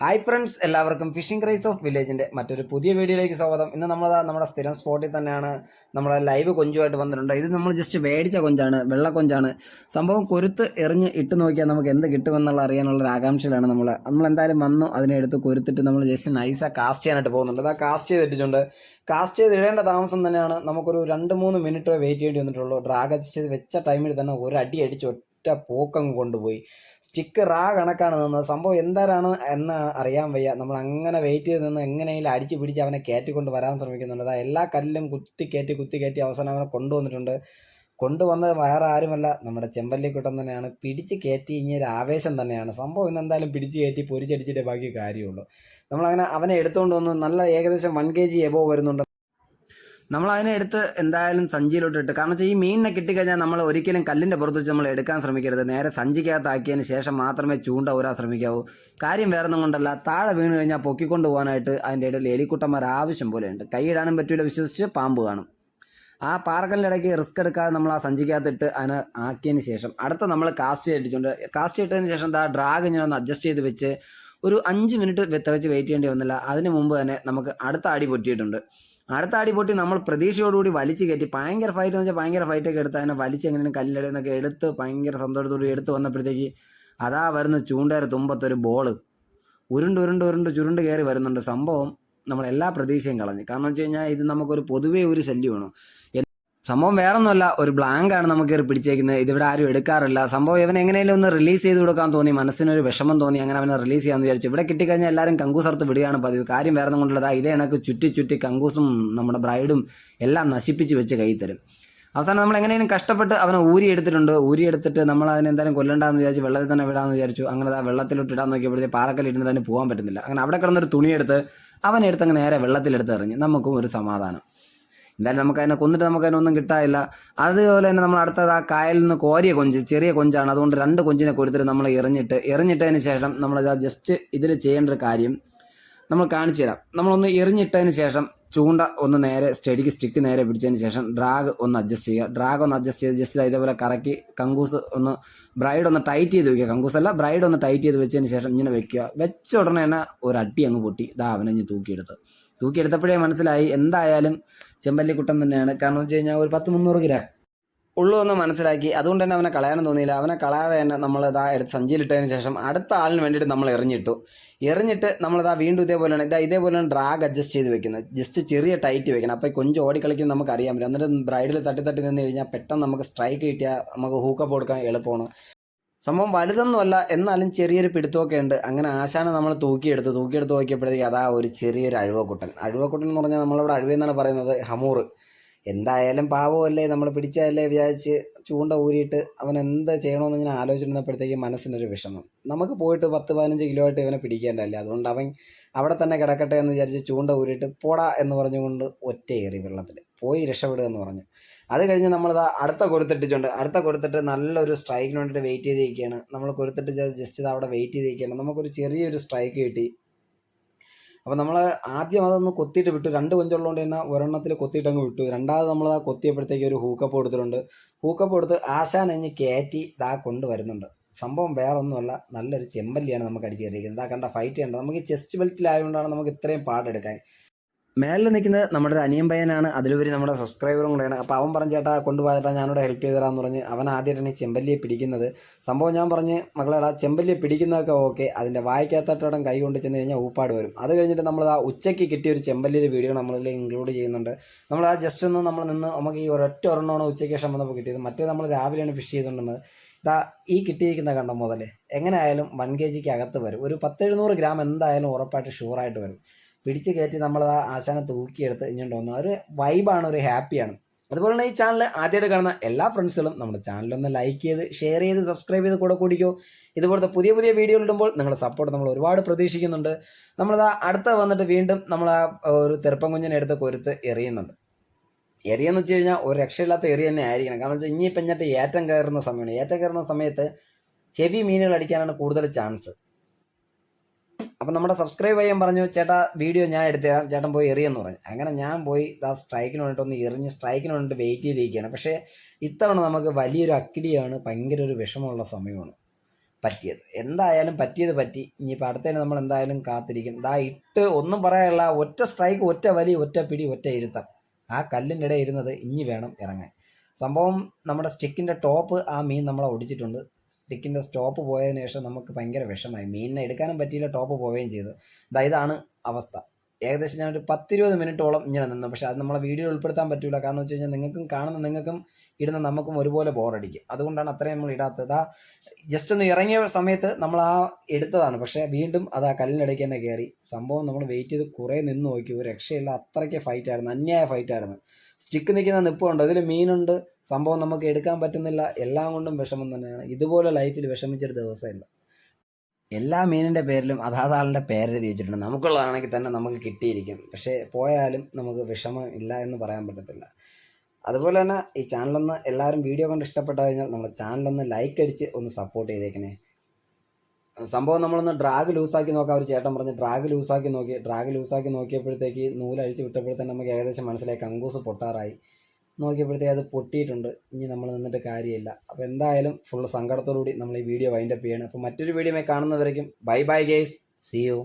Hi friends, എല്ലാവർക്കും phishing craze of വില്ലേജിൻ്റെ മറ്റൊരു പുതിയ വീഡിയോയിലേക്ക് സ്വാഗതം. ഇന്ന് നമ്മുടെ സ്ഥിരം സ്പോട്ടിൽ തന്നെയാണ് നമ്മുടെ ലൈവ് കൊഞ്ചുമായിട്ട് വന്നിട്ടുണ്ട്. ഇത് നമ്മൾ ജസ്റ്റ് മേടിച്ച കൊഞ്ചാണ്, വെള്ള കൊഞ്ചാണ്. സംഭവം കൊരുത്ത് എറിഞ്ഞ് ഇട്ട് നോക്കിയാൽ നമുക്ക് എന്ത് കിട്ടുമെന്നുള്ള അറിയാനുള്ളൊരു ആകാംക്ഷയിലാണ് നമ്മൾ എന്തായാലും വന്നു. അതിനെ എടുത്ത് കൊരുത്തിട്ട് നമ്മൾ ജസ്റ്റ് നൈസാ കാസ്റ്റ് ചെയ്യാനായിട്ട് പോകുന്നുണ്ട്. അതാ കാസ്റ്റ് ചെയ്തിട്ടുണ്ട്. കാസ്റ്റ് ചെയ്ത് ഇടേണ്ട താമസം തന്നെയാണ്. നമുക്കൊരു 2-3 മിനിറ്റ് വെയിറ്റ് ചെയ്യേണ്ടി വന്നിട്ടുള്ളൂ. ഡ്രാഗ് ചെയ്ത് വെച്ച ടൈമിൽ തന്നെ ഒരു അടി അടിച്ച് ഒറ്റ പോക്കങ്ങ് കൊണ്ടുപോയി. സ്റ്റിക്ക് കണക്കാണ് നിന്നത്. സംഭവം എന്താരാണ് എന്ന് അറിയാൻ വയ്യ. നമ്മൾ അങ്ങനെ വെയിറ്റ് ചെയ്ത് നിന്ന് എങ്ങനെയെങ്കിലും അടിച്ച് പിടിച്ച് അവനെ കയറ്റിക്കൊണ്ട് വരാൻ ശ്രമിക്കുന്നുണ്ട്. അതാ എല്ലാ കല്ലും കുത്തി കയറ്റി അവസാനം അവനെ കൊണ്ടുവന്നിട്ടുണ്ട്. കൊണ്ടുവന്നത് വേറെ ആരുമല്ല, നമ്മുടെ ചെമ്പല്ലിക്കുട്ടൻ തന്നെയാണ്. പിടിച്ച് കയറ്റി ഇനി ഒരു ആവേശം തന്നെയാണ്. സംഭവം ഇന്ന് എന്തായാലും പിടിച്ച് കയറ്റി പൊരിച്ചടിച്ചിട്ടേ ബാക്കി കാര്യമുള്ളൂ. നമ്മളങ്ങനെ അവനെ എടുത്തുകൊണ്ട് വന്നു. നല്ല ഏകദേശം 1 kg എബോവ് വരുന്നുണ്ട്. നമ്മൾ അതിനെ എടുത്ത് എന്തായാലും സഞ്ചിയിലോട്ട് ഇട്ട്, കാരണം വെച്ചാൽ ഈ മീനിനെ കിട്ടിക്കഴിഞ്ഞാൽ നമ്മൾ ഒരിക്കലും കല്ലിൻ്റെ പുറത്ത് വെച്ച് നമ്മൾ എടുക്കാൻ ശ്രമിക്കരുത്. നേരെ സഞ്ചിക്കകത്താക്കിയതിന് ശേഷം മാത്രമേ ചൂണ്ട ഊരാൻ ശ്രമിക്കാവൂ. കാര്യം വേറൊന്നും കൊണ്ടല്ല, താഴെ വീണ് കഴിഞ്ഞാൽ പൊക്കിക്കൊണ്ട് പോകാനായിട്ട് അതിൻ്റെ ഇടയിൽ എലിക്കുട്ടന്മാർ ആവശ്യം പോലെയുണ്ട്. കൈയിടാനും പറ്റൂല, വിശ്വസിച്ച് പാമ്പ് കാണും. ആ പാറക്കല്ലിൻ്റെ ഇടയ്ക്ക് റിസ്ക് എടുക്കാതെ നമ്മൾ ആ സഞ്ചിക്കകത്തിട്ട് അതിനെ ആക്കിയതിന് ശേഷം അടുത്ത നമ്മൾ കാസ്റ്റ് ചെയ്തിട്ടുണ്ട്. കാസ്റ്റ് ഇട്ടതിന് ശേഷം ഡ്രാഗ് ഇങ്ങനെ ഒന്ന് അഡ്ജസ്റ്റ് ചെയ്ത് വെച്ച് ഒരു 5 മിനിറ്റ് തികച്ച് വെയിറ്റ് ചെയ്യേണ്ടി വന്നില്ല. അതിന് മുമ്പ് തന്നെ നമുക്ക് അടുത്ത അടി പൊട്ടിയിട്ടുണ്ട്. അടുത്ത അടി പൊട്ടി നമ്മൾ പ്രതീക്ഷയോടുകൂടി വലിച്ചു കയറ്റി ഭയങ്കര ഫൈറ്റ് എന്ന് വെച്ചാൽ ഭയങ്കര ഫൈറ്റൊക്കെ എടുത്ത് അതിനെ വലിച്ച് എങ്ങനെയും കല്ലിടയിൽ നിന്നൊക്കെ എടുത്ത് ഭയങ്കര സന്തോഷത്തോടെ എടുത്ത് വന്നപ്പോഴത്തേക്ക് അതാ വരുന്ന ചൂണ്ടേരെ തുമ്പത്തൊരു ബോള് ഉരുണ്ട് കയറി വരുന്നുണ്ട്. സംഭവം നമ്മളെല്ലാ പ്രതീക്ഷയും കളഞ്ഞു. കാരണം വെച്ച് കഴിഞ്ഞാൽ ഇത് നമുക്കൊരു പൊതുവേ ഒരു ശല്യമാണ്. സംഭവം വേറൊന്നുമല്ല, ഒരു ബ്ലാങ്കാണ് നമുക്ക് കയറി പിടിച്ചേക്കുന്നത്. ഇതിവിടെ ആരും എടുക്കാറില്ല. സംഭവം ഇവനെ എങ്ങനെയും ഒന്ന് റിലീസ് ചെയ്ത് കൊടുക്കാൻ തോന്നി, മനസ്സിനൊരു വിഷമം തോന്നി. അങ്ങനെ അവനെ റിലീസ് ചെയ്യാമെന്ന് വിചാരിച്ചു. ഇവിടെ കിട്ടിക്കഴിഞ്ഞാൽ എല്ലാവരും കങ്കൂസർത്ത് വിടുകയാണ് പതിവ്. കാര്യം വേറെ കൊണ്ടുള്ളതാ, ഇതേ കണക്ക് ചുറ്റി കങ്കൂസും നമ്മുടെ ബ്രൈഡും എല്ലാം നശിപ്പിച്ച് വെച്ച് കൈ തരും. അവസാനം നമ്മൾ എങ്ങനെയും കഷ്ടപ്പെട്ട് അവനെ ഊരിയെടുത്തിട്ട് നമ്മൾ അതിനെ എന്തായാലും കൊല്ലണ്ടെന്ന് വിചാരിച്ച് വെള്ളത്തിൽ തന്നെ വിടാമെന്ന് വിചാരിച്ചു. അങ്ങനെ വെള്ളത്തിലോട്ട് ഇടാൻ നോക്കിയപ്പോഴത്തേക്ക് പാറക്കല്ലിരുന്ന് തന്നെ പോകാൻ പറ്റുന്നില്ല. അങ്ങനെ അവിടെ കിടന്നൊരു തുണിയെടുത്ത് അവനെടുത്തങ്ങ് നേരെ വെള്ളത്തിലെടുത്ത് എറിഞ്ഞ് നമുക്കും ഒരു സമാധാനം. എന്തായാലും നമുക്കതിനെ കൊന്നിട്ട് നമുക്കതിനൊന്നും കിട്ടാനില്ല. അതുപോലെ തന്നെ നമ്മൾ അടുത്തത് ആ കായലിൽ നിന്ന് കോരിയ കൊഞ്ച്, ചെറിയ കൊഞ്ചാണ്. അതുകൊണ്ട് 2 കൊഞ്ചിനെ കൊടുത്തിട്ട് നമ്മൾ എറിഞ്ഞിട്ടതിന് ശേഷം നമ്മൾ ജസ്റ്റ് ഇതിൽ ചെയ്യേണ്ട ഒരു കാര്യം നമ്മൾ കാണിച്ചു തരാം. നമ്മളൊന്ന് എറിഞ്ഞിട്ടതിന് ശേഷം ചൂണ്ട ഒന്ന് നേരെ സ്റ്റിക്ക് നേരെ പിടിച്ചതിന് ശേഷം ഡ്രാഗ് ഒന്ന് അഡ്ജസ്റ്റ് ചെയ്ത് ജസ്റ്റ് ഇതേപോലെ കറക്കി കങ്കൂസ് ഒന്ന് ബ്രൈഡ് ഒന്ന് ടൈറ്റ് ചെയ്ത് വെക്കുക. കങ്കൂസ് അല്ല, ബ്രൈഡ് ഒന്ന് ടൈറ്റ് ചെയ്ത് വെച്ചതിന് ശേഷം ഇങ്ങനെ വെക്കുക. വെച്ച ഉടനെ തന്നെ ഒരു അടി അങ്ങ് പൊട്ടി. അവനഞ്ഞ് തൂക്കിയെടുത്തപ്പോഴേ മനസ്സിലായി എന്തായാലും ചെമ്പല്ലിക്കുട്ടൻ തന്നെയാണ്. കാരണം വെച്ച് കഴിഞ്ഞാൽ ഒരു 10-300 ഗ്രാം ഉള്ളൂ എന്ന് മനസ്സിലാക്കി. അതുകൊണ്ട് തന്നെ അവനെ കളയാനും തോന്നിയില്ല. അവനെ കളയാതെ തന്നെ നമ്മൾ എടുത്ത് സഞ്ചിയിലിട്ടതിന് ശേഷം അടുത്ത ആളിന് വേണ്ടിയിട്ട് നമ്മൾ എറിഞ്ഞിട്ട് നമ്മളിതാ വീണ്ടും ഇതേപോലെയാണ് ഡ്രാഗ് അഡ്ജസ്റ്റ് ചെയ്ത് വെക്കുന്നത്. ജസ്റ്റ് ചെറിയ ടൈറ്റ് വെക്കണം. അപ്പോൾ കൊഞ്ച് ഓടിക്കളിക്കുന്നത് നമുക്ക് അറിയാൻ പറ്റും. എന്നിട്ട് ബ്രൈഡിൽ തട്ടി നിന്ന് കഴിഞ്ഞാൽ പെട്ടെന്ന് നമുക്ക് സ്ട്രൈക്ക് കിട്ടിയാൽ നമുക്ക് ഹൂക്കപ്പ് കൊടുക്കാൻ എളുപ്പമാണ്. സംഭവം വലുതൊന്നുമല്ല, എന്നാലും ചെറിയൊരു പിടുത്തമൊക്കെ ഉണ്ട്. അങ്ങനെ ആശാനെ നമ്മൾ തൂക്കിയെടുത്ത് നോക്കിയപ്പോഴത്തേക്ക് അതാ ഒരു ചെറിയൊരു അഴുവക്കുട്ടൻ എന്ന് പറഞ്ഞാൽ നമ്മളിവിടെ അഴുവെന്നാണ് പറയുന്നത്, ഹമൂർ. എന്തായാലും പാവമല്ലേ, നമ്മൾ പിടിച്ചതല്ലേ വിചാരിച്ച് ചൂണ്ട ഊരിയിട്ട് അവൻ എന്ത് ചെയ്യണമെന്ന് ഇങ്ങനെ ആലോചിച്ചിരുന്നപ്പോഴത്തേക്ക് മനസ്സിനൊരു വിഷമം. നമുക്ക് പോയിട്ട് 10-15 കിലോ ആയിട്ട് ഇവനെ പിടിക്കേണ്ടതല്ലേ. അതുകൊണ്ട് അവൻ അവിടെ തന്നെ കിടക്കട്ടെ എന്ന് വിചാരിച്ച് ചൂണ്ട ഊരിയിട്ട് പോടാ എന്ന് പറഞ്ഞുകൊണ്ട് ഒറ്റയേറി വെള്ളത്തിൽ പോയി രക്ഷപ്പെടുക എന്ന് പറഞ്ഞു. അത് കഴിഞ്ഞ് നമ്മളിതാ അടുത്ത കൊരുത്തിട്ട് നല്ലൊരു സ്ട്രൈക്കിന് വേണ്ടിയിട്ട് വെയിറ്റ് ചെയ്തിരിക്കുകയാണ്. നമ്മൾ കൊരുത്തിട്ട് ജസ്റ്റ് അവിടെ വെയിറ്റ് ചെയ്തിരിക്കുകയാണ്. നമുക്കൊരു ചെറിയൊരു സ്ട്രൈക്ക് കിട്ടി. അപ്പോൾ നമ്മൾ ആദ്യം അതൊന്ന് കൊത്തിയിട്ട് വിട്ടു. 2 കൊഞ്ചുള്ളതുകൊണ്ട് തന്നെ ഒരെണ്ണത്തിൽ കൊത്തിയിട്ട് അങ്ങ് വിട്ടു. രണ്ടാമത് നമ്മൾ കൊത്തിയപ്പോഴത്തേക്ക് ഒരു ഹൂക്കപ്പ് കൊടുത്തിട്ടുണ്ട്. ഹൂക്കപ്പ് കൊടുത്ത് ആശാനഞ്ഞ് കയറ്റി കൊണ്ടുവരുന്നുണ്ട്. സംഭവം വേറെ ഒന്നുമല്ല, നല്ലൊരു ചെമ്പല്ലിയാണ് നമുക്ക് അടിച്ച് കയറിയിരിക്കുന്നത്. കണ്ട ഫൈറ്റ് ചെയ്യേണ്ടത് നമുക്ക് ഈ ചെസ്റ്റ് ബെൽറ്റിലായതുകൊണ്ടാണ് നമുക്ക് ഇത്രയും പാടെടുക്കാൻ. മേലിൽ നിൽക്കുന്നത് നമ്മുടെ ഒരു അനിയൻ പയ്യനാണ്, അതിലുപരി നമ്മുടെ സബ്സ്ക്രൈബറും കൂടെയാണ്. അപ്പോൾ അവൻ പറഞ്ഞ ചേട്ടാ കൊണ്ടുപോയിട്ടാ ഞാനിവിടെ ഹെൽപ്പ് ചെയ്ത് തരാമെന്ന് പറഞ്ഞ് അവൻ ആദ്യമായിട്ടാണ് ഈ ചെമ്പല്ലിയെ പിടിക്കുന്നത്. സംഭവം ഞാൻ പറഞ്ഞ് മകളെടാ ചെമ്പല്ലിയെ പിടിക്കുന്നതൊക്കെ ഓക്കെ, അതിൻ്റെ വായിക്കാത്തട്ടോടം കൈ കൊണ്ട് ചെന്ന് കഴിഞ്ഞാൽ ഊപ്പാട് വരും. അത് കഴിഞ്ഞിട്ട് നമ്മൾ ആ ഉച്ചയ്ക്ക് കിട്ടിയ ഒരു ചെമ്പല്ലിയുടെ വീഡിയോ നമ്മളിൽ ഇൻക്ലൂഡ് ചെയ്യുന്നുണ്ട്. നമ്മൾ ആ ജസ്റ്റ് ഒന്ന് നമ്മൾ നിന്ന് നമുക്ക് ഈ ഒരൊറ്റ ഒരെണ്ണമാണ് ഉച്ചയ്ക്ക് ശേഷം വന്നപ്പോൾ കിട്ടിയത്. മറ്റേ നമ്മൾ രാവിലെയാണ് ഫിഷ് ചെയ്തുകൊണ്ടിരുന്നത്. ഈ കിട്ടിയിരിക്കുന്ന കണ്ട മുതൽ എങ്ങനെ ആയാലും 1 kg അകത്ത് വരും. ഒരു 10-700 ഗ്രാം എന്തായാലും ഉറപ്പായിട്ട് ഷുവറായിട്ട് വരും. പിടിച്ച് കയറ്റി നമ്മൾ ആശാനെ തൂക്കിയെടുത്ത് ഇങ്ങോട്ട് വന്നു. ഒരു വൈബാണ്, ഒരു ഹാപ്പിയാണ്. അതുപോലെ തന്നെ ഈ ചാനൽ ആദ്യമായിട്ട് കാണുന്ന എല്ലാ ഫ്രണ്ട്സുകളും നമ്മുടെ ചാനലൊന്ന് ലൈക്ക് ചെയ്ത് ഷെയർ ചെയ്ത് സബ്സ്ക്രൈബ് ചെയ്ത് കൂടിക്കോ. ഇതുപോലത്തെ പുതിയ പുതിയ ഇടുമ്പോൾ നിങ്ങളുടെ സപ്പോർട്ട് നമ്മൾ ഒരുപാട് പ്രതീക്ഷിക്കുന്നുണ്ട്. അടുത്ത വന്നിട്ട് വീണ്ടും നമ്മൾ ഒരു തെറുപ്പം കുഞ്ഞിനെ എടുത്ത് കൊരുത്ത് എറിയുന്നുണ്ട്. എറിയെന്ന് വെച്ച് കഴിഞ്ഞാൽ ഒരു രക്ഷയില്ലാത്ത എറി തന്നെ ആയിരിക്കണം. കാരണം വെച്ചാൽ ഇനിയിപ്പം എന്നിട്ട് ഏറ്റം കയറുന്ന സമയത്ത് ഹെവി മീനുകൾ അടിക്കാനാണ് കൂടുതൽ ചാൻസ്. അപ്പം നമ്മുടെ സബ്സ്ക്രൈബ് ചെയ്യാൻ പറഞ്ഞു, ചേട്ടാ വീഡിയോ ഞാൻ എടുത്തുതരാം, ചേട്ടൻ പോയി എറിയെന്ന് പറഞ്ഞു. അങ്ങനെ ഞാൻ പോയി സ്ട്രൈക്കിന് വേണ്ടിയിട്ടൊന്ന് എറിഞ്ഞ് സ്ട്രൈക്കിന് വേണ്ടിയിട്ട് വെയിറ്റ് ചെയ്തിരിക്കുകയാണ്. പക്ഷേ ഇത്തവണ നമുക്ക് വലിയൊരു അക്കിടിയാണ്, ഭയങ്കര ഒരു വിഷമമുള്ള സമയമാണ്. പറ്റിയത്. എന്തായാലും പറ്റിയത് പറ്റി. ഇനിയിപ്പോൾ അടുത്തതിന് നമ്മൾ എന്തായാലും കാത്തിരിക്കും. ഇട്ട് ഒന്നും പറയാനുള്ള ഒറ്റ സ്ട്രൈക്ക്, ഒറ്റ വലി, ഒറ്റ പിടി, ഒറ്റ ഇരുത്തം. ആ കല്ലിൻ്റെ ഇടയിൽ ഇരുന്നത് ഇനി വേണം ഇറങ്ങാൻ. സംഭവം നമ്മുടെ സ്റ്റിക്കിൻ്റെ ടോപ്പ് ആ മീൻ നമ്മളെ ഒടിച്ചിട്ടുണ്ട്. സ്റ്റിക്കിൻ്റെ സ്റ്റോപ്പ് പോയതിനു ശേഷം നമുക്ക് ഭയങ്കര വിഷമായി. മീനിനെ എടുക്കാനും പറ്റിയില്ല, ടോപ്പ് പോവുകയും ചെയ്തു. ഇതാണ് അവസ്ഥ. ഏകദേശം ഞാനൊരു 10-20 മിനിറ്റോളം ഇങ്ങനെ നിന്നു. പക്ഷേ അത് നമ്മളെ വീഡിയോ ഉൾപ്പെടുത്താൻ പറ്റില്ല. കാരണം വെച്ച് കഴിഞ്ഞാൽ നിങ്ങൾക്കും ഇടുന്ന നമുക്കും ഒരുപോലെ ബോറടിക്കും. അതുകൊണ്ടാണ് അത്രയും നമ്മൾ ഇടാത്തത്. ജസ്റ്റ് ഒന്ന് ഇറങ്ങിയ സമയത്ത് നമ്മൾ എടുത്തതാണ്. പക്ഷേ വീണ്ടും അത് ആ കല്ലിനിടയ്ക്ക് തന്നെ കയറി. സംഭവം നമ്മൾ വെയിറ്റ് ചെയ്ത് കുറേ നിന്ന് നോക്കി, ഒരു രക്ഷയില്ല. അത്രയ്ക്ക് ഫൈറ്റായിരുന്നു, അന്യായ ഫൈറ്റായിരുന്നു. സ്റ്റിക്ക് നിൽക്കുന്ന നിപ്പുണ്ട്, അതിൽ മീനുണ്ട്. സംഭവം നമുക്ക് എടുക്കാൻ പറ്റുന്നില്ല. എല്ലാം കൊണ്ടും വിഷമം തന്നെയാണ്. ഇതുപോലെ ലൈഫിൽ വിഷമിച്ചൊരു ദിവസമില്ല. എല്ലാ മീനിൻ്റെ പേരിലും ആളിൻ്റെ പേരെഴുതി വെച്ചിട്ടുണ്ട്. നമുക്കുള്ളതാണെങ്കിൽ തന്നെ നമുക്ക് കിട്ടിയിരിക്കും. പക്ഷേ പോയാലും നമുക്ക് വിഷമം ഇല്ല എന്ന് പറയാൻ പറ്റത്തില്ല. അതുപോലെ തന്നെ ഈ ചാനലൊന്ന് എല്ലാവരും വീഡിയോ കണ്ട് ഇഷ്ടപ്പെട്ടു കഴിഞ്ഞാൽ നമ്മുടെ ചാനലൊന്ന് ലൈക്ക് അടിച്ച് ഒന്ന് സപ്പോർട്ട് ചെയ്തേക്കണേ. സംഭവം നമ്മളൊന്ന് ഡ്രാഗ് ലൂസാക്കി നോക്കാം. ഒരു ചേട്ടൻ പറഞ്ഞ് ഡ്രാഗ് ലൂസാക്കി നോക്കിയപ്പോഴത്തേക്ക് നൂലഴിച്ച് വിട്ടപ്പോഴത്തേക്ക് നമുക്ക് ഏകദേശം മനസ്സിലായി കങ്കൂസ് പൊട്ടാറായി. നോക്കിയപ്പോഴത്തേക്ക് അത് പൊട്ടിയിട്ടുണ്ട്. ഇനി നമ്മൾ നിന്നിട്ട് കാര്യമില്ല. അപ്പോൾ എന്തായാലും ഫുൾ സങ്കടത്തോടുകൂടി നമ്മൾ ഈ വീഡിയോ വൈൻഡപ്പ് ചെയ്യണം. അപ്പോൾ മറ്റൊരു വീഡിയോയുമായി കാണുന്നവരേക്കും bye bye guys, see U.